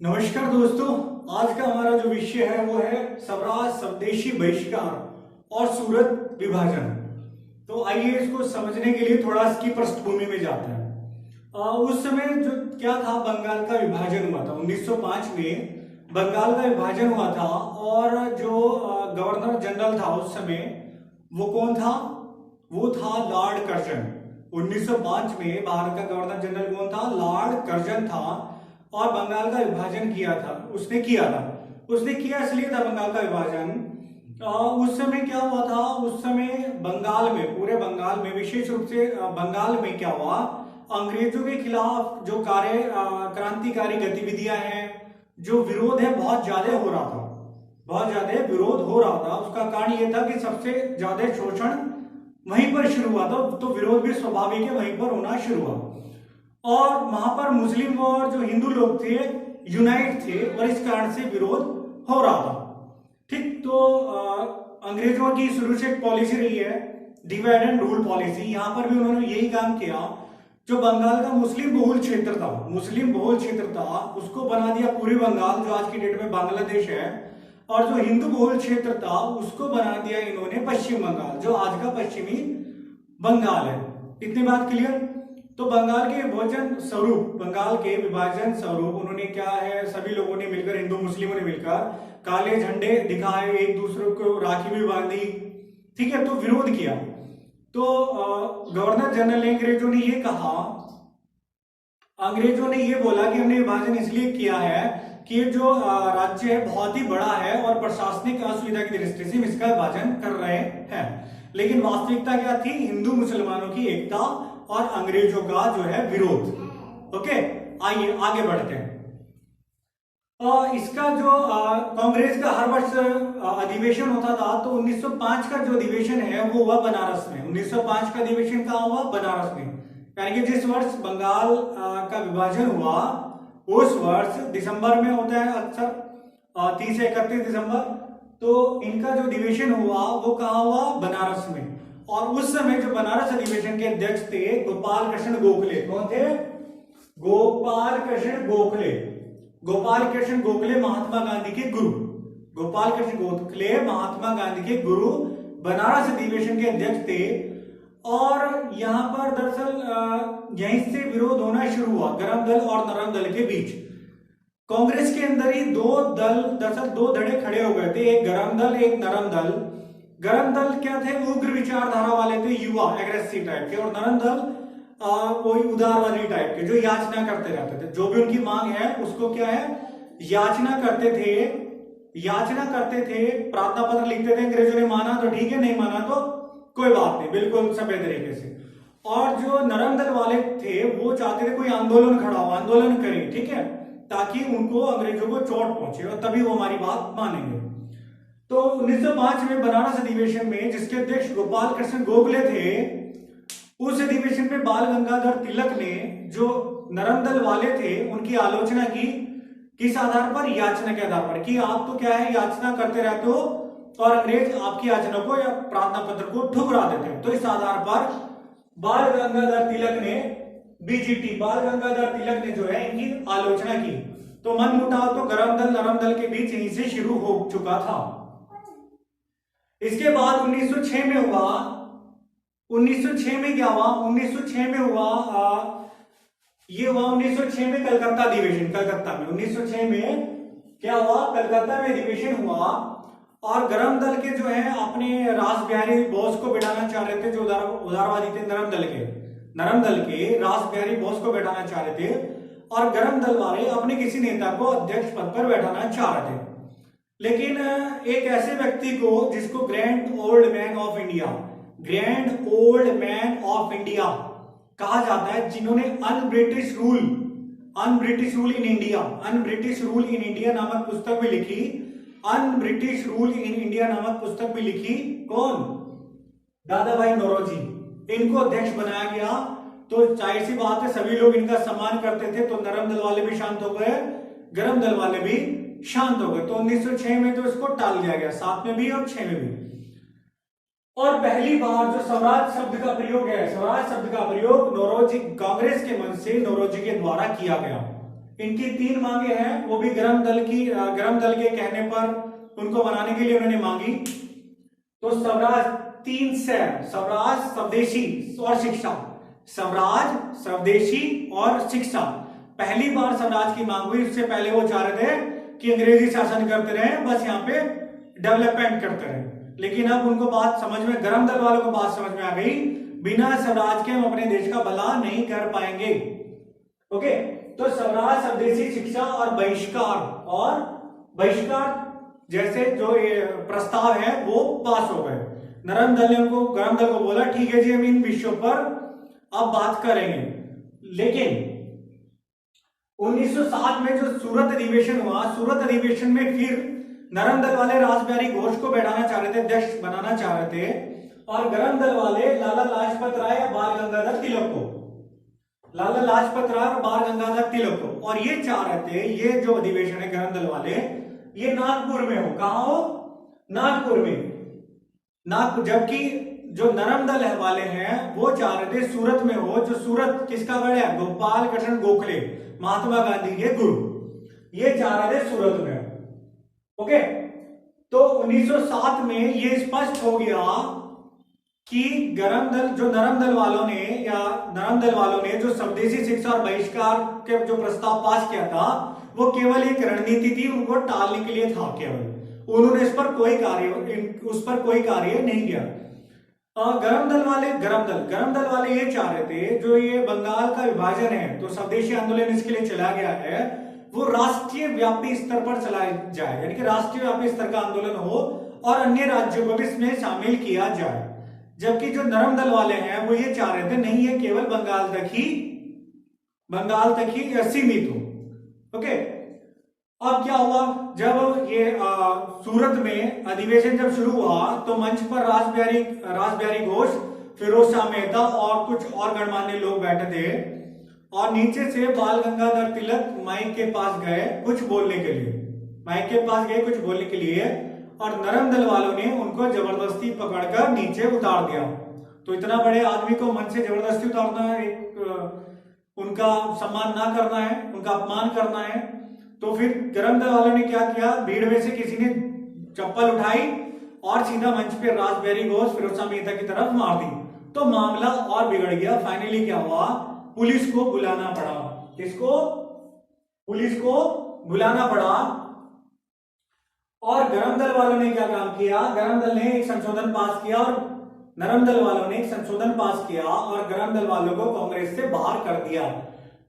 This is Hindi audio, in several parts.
नमस्कार दोस्तों। आज का हमारा जो विषय है वो है स्वराज, स्वदेशी बहिष्कार और सूरत विभाजन। तो आइए इसको समझने के लिए थोड़ा इसकी पृष्ठभूमि में जाते हैं। उस समय जो क्या था, बंगाल का विभाजन हुआ था 1905 में। बंगाल का विभाजन हुआ था और जो गवर्नर जनरल था उस समय वो कौन था? वो था लॉर्ड कर्जन। 1905 में भारत का गवर्नर जनरल कौन था? लॉर्ड कर्जन था। और बंगाल का विभाजन किया था उसने किया इसलिए था बंगाल का विभाजन। उस समय क्या हुआ था? उस समय बंगाल में, पूरे बंगाल में, विशेष रूप से बंगाल में क्या हुआ, अंग्रेजों के खिलाफ जो क्रांतिकारी गतिविधियां हैं, जो विरोध है, बहुत ज्यादा हो रहा था। बहुत ज्यादा विरोध हो रहा था। उसका कारण यह था कि सबसे ज्यादा शोषण वहीं पर शुरू हुआ था, तो विरोध भी स्वाभाविक है वहीं पर होना शुरू हुआ। और वहां पर मुस्लिम और जो हिंदू लोग थे यूनाइट थे और इस कारण से विरोध हो रहा था। ठीक, तो अंग्रेजों की शुरू से एक पॉलिसी रही है, डिवाइड एंड रूल पॉलिसी। यहां पर भी उन्होंने यही काम किया। जो बंगाल का मुस्लिम बहुल क्षेत्र था उसको बना दिया पूर्वी बंगाल, जो आज की डेट में बांग्लादेश है। और जो हिंदू बहुल क्षेत्र था उसको बना दिया इन्होंने पश्चिम बंगाल, जो आज का पश्चिमी बंगाल है। इतनी बात क्लियर? तो बंगाल के विभाजन स्वरूप उन्होंने क्या है, सभी लोगों ने मिलकर, हिंदू मुस्लिमों ने मिलकर काले झंडे दिखाए, एक दूसरे को राखी भी बांधी। ठीक है, तो विरोध किया। तो गवर्नर जनरल ने, अंग्रेजों ने ये बोला कि हमने विभाजन इसलिए किया है कि जो राज्य है बहुत ही बड़ा है और प्रशासनिक असुविधा की दृष्टि से हम इसका विभाजन कर रहे हैं। लेकिन वास्तविकता क्या थी? हिंदू मुसलमानों की एकता और अंग्रेजों का जो है विरोध। ओके, आइए आगे बढ़ते हैं। इसका जो कांग्रेस का हर वर्ष अधिवेशन होता था, तो 1905 का जो अधिवेशन है वो हुआ बनारस में। 1905 का अधिवेशन कहाँ हुआ? बनारस में। यानी कि जिस वर्ष बंगाल का विभाजन हुआ उस वर्ष दिसंबर में होता है अक्सर, 30 से 31 दिसंबर। तो इनका जो अधिवेशन हुआ वो कहाँ हुआ? बनारस में। और उस समय जो बनारस अधिवेशन के अध्यक्ष थे गोपाल कृष्ण गोखले। कौन थे? गोपाल कृष्ण गोखले। गोपाल कृष्ण गोखले महात्मा गांधी के गुरु। गोपाल कृष्ण गोखले महात्मा गांधी के गुरु बनारस अधिवेशन के अध्यक्ष थे। और यहां पर दरअसल यहीं से विरोध होना शुरू हुआ गरम दल और नरम दल के बीच। कांग्रेस के अंदर ही दो दल, दरअसल दो धड़े खड़े हो गए थे, एक गरम दल एक नरम दल। गरम दल क्या थे? उग्र विचारधारा वाले थे, युवा, एग्रेसिव टाइप के। और नरम दल कोई उदारवादी टाइप के, जो याचना करते रहते थे। जो भी उनकी मांग है उसको क्या है? याचना करते थे, प्रार्थना पत्र लिखते थे। अंग्रेजों ने माना तो ठीक है, नहीं माना तो कोई बात नहीं, बिल्कुल सभ्य तरीके से। और जो नरम दल वाले थे वो चाहते थे कोई आंदोलन खड़ा हो, आंदोलन करें, ठीक है, ताकि उनको, अंग्रेजों को चोट पहुंचे और तभी वो हमारी बात मानेंगे। तो 1905 में बनारस अधिवेशन में, जिसके अध्यक्ष गोपाल कृष्ण गोखले थे, उस अधिवेशन में बाल गंगाधर तिलक ने, जो नरम दल वाले थे, उनकी आलोचना की। किस आधार पर? याचना के आधार पर, कि आप तो क्या है, याचना करते रहते हो और अंग्रेज आपकी याचना को या प्रार्थना पत्र को ठुकरा देते हैं। तो इस आधार पर बाल गंगाधर तिलक ने, बीजीटी, बाल गंगाधर तिलक ने जो है इनकी आलोचना की। तो मनमुटाव तो गरम दल नरम दल के बीच यहीं से शुरू हो चुका था। इसके बाद 1906 में हुआ। 1906 में क्या हुआ? 1906 में हुआ ये हुआ 1906 में कलकत्ता अधिवेशन। कलकत्ता में 1906 में क्या हुआ? कलकत्ता में अधिवेशन हुआ। और गरम दल के जो है अपने रास बिहारी बोस को बैठाना चाह रहे थे, जो उदारवादी थे। नरम दल के रास बिहारी बोस को बैठाना चाह रहे थे और गरम दल वाले अपने किसी नेता को अध्यक्ष पद पर बैठाना चाह रहे थे। लेकिन एक ऐसे व्यक्ति को, जिसको grand old man of India कहा जाता है, जिन्होंने अनब्रिटिश रूल इन इंडिया नामक पुस्तक भी लिखी। अनब्रिटिश रूल इन इंडिया नामक पुस्तक भी लिखी। कौन? दादा भाई नौरोजी। इनको अध्यक्ष बनाया गया। तो जाहिर सी बात है सभी लोग इनका सम्मान करते थे, तो नरम दल वाले भी शांत हो गए, गरम दल वाले भी शांत हो गए। तो 1906 में तो इसको टाल दिया गया, 7 में भी और 6 में भी। और पहली बार जो स्वराज शब्द का प्रयोग है, स्वराज शब्द का प्रयोग नौरोजी, कांग्रेस के मन से नौरोजी के द्वारा किया गया। इनकी 3 मांगे हैं, वो भी गर्म दल के कहने पर उनको बनाने के लिए उन्होंने मांगी। तो स्वराज 3 से स्वराज, स्वदेशी और शिक्षा, स्वराज, स्वदेशी और शिक्षा। पहली बार स्वराज की मांग हुई, इससे पहले वो चाह रहे थे कि अंग्रेजी शासन करते रहे, बस यहाँ पे डेवलपमेंट करते रहे। लेकिन अब उनको बात समझ में, गर्म दल वालों को बात समझ में आ गई, बिना स्वराज के हम अपने देश का भला नहीं कर पाएंगे। ओके, तो स्वराज, स्वदेशी, शिक्षा और बहिष्कार जैसे जो ये प्रस्ताव है वो पास हो गए। गर्म दल को बोला ठीक है जी, हम इन विषयों पर अब बात करेंगे। लेकिन 1907 में जो सूरत अधिवेशन हुआ, सूरत अधिवेशन में फिर नरम दल वाले रासबिहारी घोष को बैठाना चाह रहे थे, अध्यक्ष बनाना चाह रहे थे, और गर्म दल वाले लाला लाजपत राय और बाल गंगाधर तिलक को, लाला लाजपत राय और बाल गंगाधर तिलक को, और ये चाह रहे थे ये जो अधिवेशन है गर्म दल वाले, ये नागपुर में हो। कहां हो? नागपुर में। नागपुर, जबकि जो नरम दल वाले हैं वो चाह रहे थे सूरत में हो, जो सूरत किसका गढ़ है? गोपाल कृष्ण गोखले, महात्मा गांधी के गुरु, ये चाह रहे थे सूरत में। ओके, तो 1907 में ये स्पष्ट हो गया कि नरम दल वालों ने जो स्वदेशी शिक्षा और बहिष्कार के जो प्रस्ताव पास किया था वो केवल एक रणनीति थी, उनको टालने के लिए था केवल। उन्होंने उस पर कोई कार्य नहीं किया। गर्म दल वाले ये चाह रहे थे, जो ये बंगाल का विभाजन है, तो स्वदेशी आंदोलन इसके लिए चला गया है, वो राष्ट्रीय व्यापी स्तर पर चलाया जाए, यानी कि राष्ट्रीय व्यापी स्तर का आंदोलन हो और अन्य राज्यों को भी इसमें शामिल किया जाए। जबकि जो नरम दल वाले हैं वो ये चाह रहे थे नहीं, ये केवल बंगाल तक ही सीमित हो। ओके, अब क्या हुआ, जब ये सूरत में अधिवेशन जब शुरू हुआ तो मंच पर रासबिहारी घोष, फिरोज शाह मेहता और कुछ और गणमान्य लोग बैठे थे, और नीचे से बाल गंगाधर तिलक माइक के पास गए कुछ बोलने के लिए, और नरम दल वालों ने उनको जबरदस्ती पकड़कर नीचे उतार दिया। तो इतना बड़े आदमी को मंच से जबरदस्ती उतारना है, उनका सम्मान ना करना है, उनका अपमान करना है। तो फिर गर्म दल वालों ने क्या किया, भीड़ में से किसी ने चप्पल उठाई और सीधा मंच पे रासबिहारी घोष, फिरोज शाह मेहता की तरफ मार दी। तो मामला और बिगड़ गया। फाइनली क्या हुआ, पुलिस को बुलाना पड़ा। किसको? पुलिस को बुलाना पड़ा। और गर्म दल वालों ने क्या काम किया, गर्म दल ने एक संशोधन पास किया और नरम दल वालों ने एक संशोधन पास किया और गर्म दल वालों को कांग्रेस से बाहर कर दिया।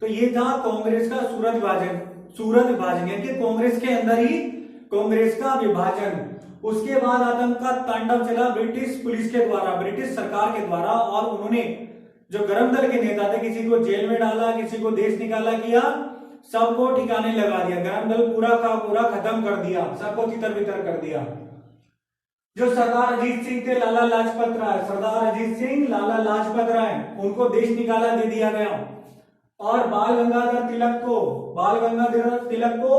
तो ये था कांग्रेस का सूरत विभाजन, यानी कि कांग्रेस के अंदर ही कांग्रेस का विभाजन। उसके बाद आतंक का तांडव चला ब्रिटिश पुलिस के द्वारा, ब्रिटिश सरकार के द्वारा, और उन्होंने जो गर्म दल के नेता थे किसी को जेल में डाला, किसी को देश निकाला किया, सबको ठिकाने लगा दिया। गर्म दल पूरा का पूरा खत्म कर दिया, सबको तितर बितर कर दिया। जो सरदार अजीत सिंह थे, सरदार अजीत सिंह, लाला लाजपत राय, उनको देश निकाला दे दिया गया। और बाल गंगाधर तिलक को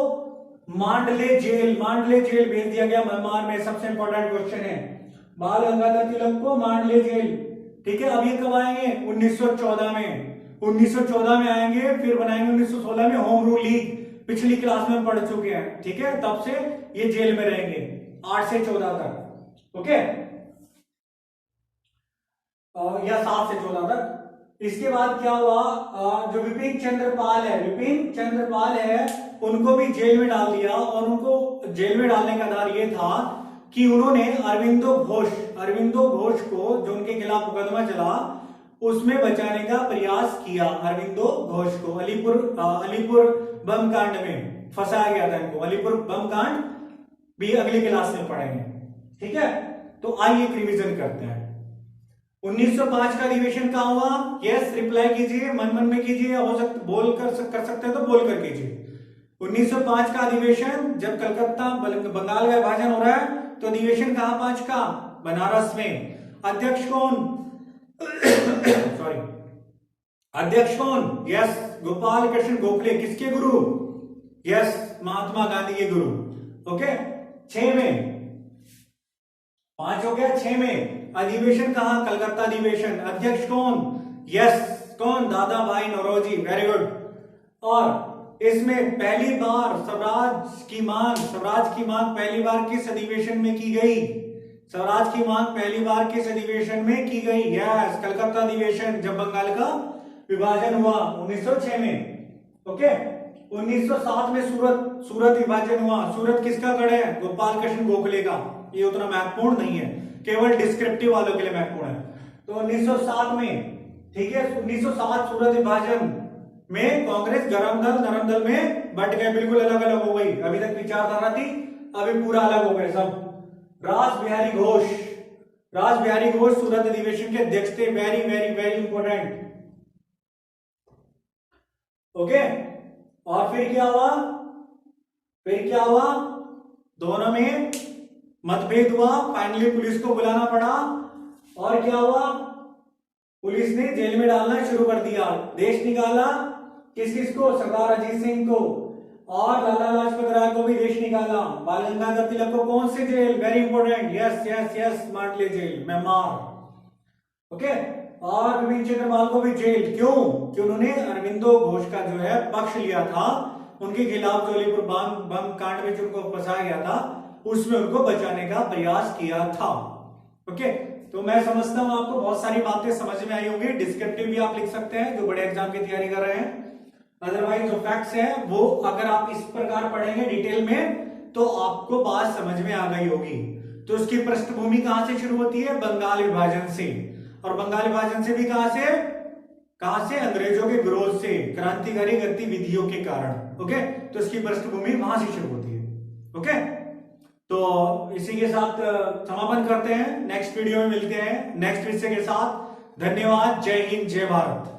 मांडले जेल भेज दिया गया म्यांमार में। सबसे इंपॉर्टेंट क्वेश्चन है, बाल गंगाधर तिलक को मांडले जेल। ठीक है, अब ये कब आएंगे? 1914 में आएंगे, फिर बनाएंगे 1916 में होम रूल लीग, पिछली क्लास में पढ़ चुके हैं। ठीक है, तब से ये जेल में रहेंगे 8 से 14 तक। ओके, या 7 से 14 तक। इसके बाद क्या हुआ, जो विपिन चंद्रपाल है, उनको भी जेल में डाल दिया। और उनको जेल में डालने का आधार ये था कि उन्होंने अरविंदो घोष को, जो उनके खिलाफ मुकदमा चला, उसमें बचाने का प्रयास किया। अरविंदो घोष को अलीपुर बम कांड में फंसाया गया था इनको। अलीपुर बम कांड भी अगली क्लास में पढ़ेंगे। ठीक है, तो आइए एक रिवीजन करते हैं। 1905 का अधिवेशन कहां हुआ? यस, रिप्लाई कीजिए, मन में कीजिए, हो सकता बोल कर सकते हैं तो बोल कर कीजिए। 1905 का अधिवेशन, जब कलकत्ता बंगाल का विभाजन हो रहा है, तो अधिवेशन कहां 5 का? बनारस में। अध्यक्ष कौन? यस, गोपाल कृष्ण गोखले। किसके गुरु? यस, महात्मा गांधी के गुरु। ओके, 6 में 5 हो गया। 6 में अधिवेशन कहां? कलकत्ता अधिवेशन। अध्यक्ष कौन? यस, कौन? दादा भाई नौरोजी। Very good. और इसमें पहली बार स्वराज की मांग पहली बार किस अधिवेशन में की गई? स्वराज की मांग पहली बार किस अधिवेशन में की गई? यस, कलकत्ता अधिवेशन, जब बंगाल का विभाजन हुआ 1906 में। ओके, 1907 में सूरत विभाजन हुआ। सूरत किसका गढ़ है? गोपाल कृष्ण गोखले का। ये उतना महत्वपूर्ण नहीं है, केवल डिस्क्रिप्टिव वालों के लिए महत्वपूर्ण है। तो 1907 में, ठीक है, 1907 सूरत विभाजन में कांग्रेस गरम दल नरम दल में बट गए, बिल्कुल अलग अलग हो गई। अभी तक विचारधारा थी, अभी पूरा अलग हो गए सब। रास बिहारी घोष सूरत अधिवेशन के अध्यक्ष थे। Very very very important. Okay, और फिर क्या हुआ? दोनों में मतभेद हुआ, फाइनली पुलिस को बुलाना पड़ा। और क्या हुआ? पुलिस ने जेल में डालना शुरू कर दिया। देश निकाला किस को? सरदार अजीत सिंह को, और लाला लाजपत राय को भी देश निकाला। बाल गंगाधर तिलक को कौन से jail? Very important, yes yes yes, Mandalay jail, मेमार। ओके, और विपिन चंद्रपाल को भी जेल। क्यों? कि उन्होंने अरविंदो घोष का जो है पक्ष लिया था, उनके खिलाफ जोलीपुर बम कांड में जो उनको फंसाया गया था, उसमें उनको बचाने का प्रयास किया था। ओके, तो मैं समझता हूं आपको बहुत सारी बातें समझ में आई होंगी। डिस्क्रिप्टिव भी आप लिख सकते हैं जो बड़े एग्जाम की तैयारी कर रहे हैं। अदरवाइज जो फैक्ट्स हैं वो अगर आप इस प्रकार पढ़ेंगे डिटेल में तो आपको बात समझ में आ गई होगी। तो उसकी पृष्ठभूमि कहां से शुरू होती है? बंगाल विभाजन से। और बंगाल विभाजन से भी कहां से? अंग्रेजों के विरोध से, क्रांतिकारी गतिविधियों के कारण। ओके, तो इसकी पृष्ठभूमि वहां से शुरू होती है। ओके, तो इसी के साथ समापन करते हैं। नेक्स्ट वीडियो में मिलते हैं नेक्स्ट विषय के साथ। धन्यवाद। जय हिंद, जय भारत।